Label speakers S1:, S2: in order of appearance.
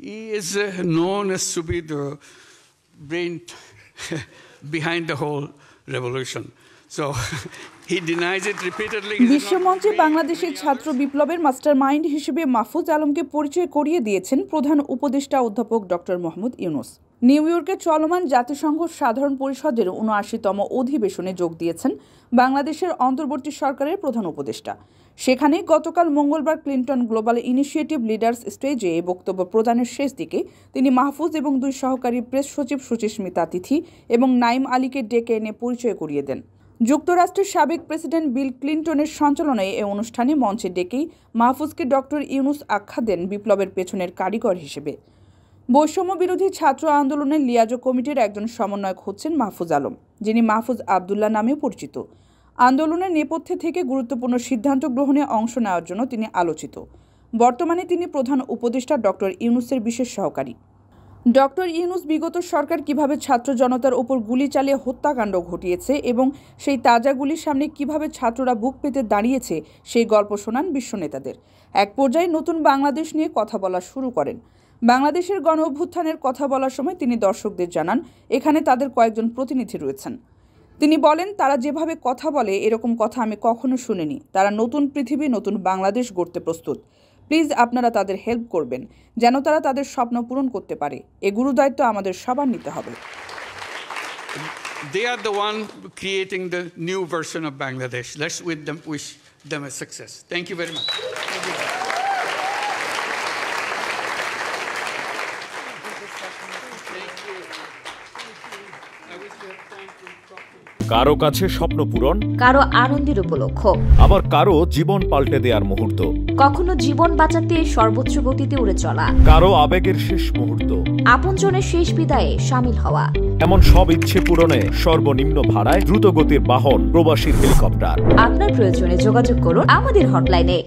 S1: he is known as to be the brain behind the whole revolution. So he denies it repeatedly.
S2: বিশ্বমঞ্চে বাংলাদেশের ছাত্র বিপ্লবের mastermind হিসেবে মাহফুজ আলমকে পরিচয় করিয়ে দিয়েছেন প্রধান উপদেষ্টা অধ্যাপক ডক্টর মোহাম্মদ ইউনূস। নিউ ইয়র্কে চলমান জাতিসংঘ সাধারণ পরিষদের ৭৯তম অধিবেশনে যোগ দিয়েছেন বাংলাদেশের অন্তর্বর্তী সরকারের প্রধান উপদেষ্টা। সেখানে গতকাল মঙ্গলবার ক্লিন্টন গ্লোবাল ইনিশিয়েটিভ লিডার্স স্টেজে বক্তব্য প্রদানের শেষ দিকে তিনি মাহফুজ এবং ২ সহকারী প্রেস সচিব সুচিস্মিতা তিথি এবং নাইম আলীকে ডেকে এনে পরিচয় করিয়ে দেন। যুক্তরাষ্ট্রের সাবেক প্রেসিডেন্ট বিল ক্লিন্টনের সঞ্চালনায় এই অনুষ্ঠানে মঞ্চে ডেকেই মাহফুজকে ডক্টর ইউনূস আখ্যা দেন বিপ্লবের পেছনের কারিগর হিসেবে। বৈষম্য বিরোধী ছাত্র আন্দোলনের লিয়াজো কমিটির একজন সমন্বয়ক হচ্ছেন মাহফুজ আলম, যিনি মাহফুজ আবদুল্লাহ নামেও পরিচিত। আন্দোলনের নেপথ্যে থেকে গুরুত্বপূর্ণ সিদ্ধান্ত গ্রহণে অংশ নেওয়ার জন্য তিনি আলোচিত। বর্তমানে তিনি প্রধান উপদেষ্টা ডক্টর ইউনূসের বিশেষ সহকারী। ডক্টর ইউনূস বিগত সরকার কিভাবে ছাত্র জনতার উপর গুলি চালিয়ে হত্যাকাণ্ড ঘটিয়েছে এবং সেই তাজা গুলির সামনে কিভাবে ছাত্ররা বুক পেতে দাঁড়িয়েছে সেই গল্প শোনান বিশ্ব নেতাদের। এক পর্যায়ে নতুন বাংলাদেশ নিয়ে কথা বলা শুরু করেন। বাংলাদেশের গণ অভ্যুত্থানের কথা বলার সময় তিনি দর্শকদের জানান এখানে তাদের কয়েকজন প্রতিনিধি রয়েছেন। তিনি বলেন, তারা যেভাবে কথা বলে এরকম কথা আমি কখনো শুনিনি। তারা নতুন পৃথিবী, নতুন বাংলাদেশ গড়তে প্রস্তুত। প্লিজ আপনারা তাদের হেল্প করবেন যেন তারা তাদের স্বপ্ন পূরণ করতে পারে। এই গুরুদায়িত্ব আমাদের সবার নিতে হবে।
S1: They are the one creating the new version of Bangladesh. Let's wish them a success. Thank you very much.
S3: কারো কাছে স্বপ্ন পূরণ,
S4: কারো আনন্দের উপলক্ষ,
S3: আবার কারো জীবন পাল্টে দেওয়ার মুহূর্ত,
S4: কখনো জীবন বাঁচাতে সর্বোচ্চ গতিতে উড়ে চলা,
S3: কারো আবেগের শেষ মুহূর্ত,
S4: আপনজনের শেষ বিদায়ে শামিল হওয়া।
S3: এমন সব ইচ্ছে পূরণে সর্বনিম্ন ভাড়ায় দ্রুতগতির বাহন প্রবাসীর হেলিকপ্টার।
S4: আপনার প্রয়োজনে যোগাযোগ করুন আমাদের হটলাইনে।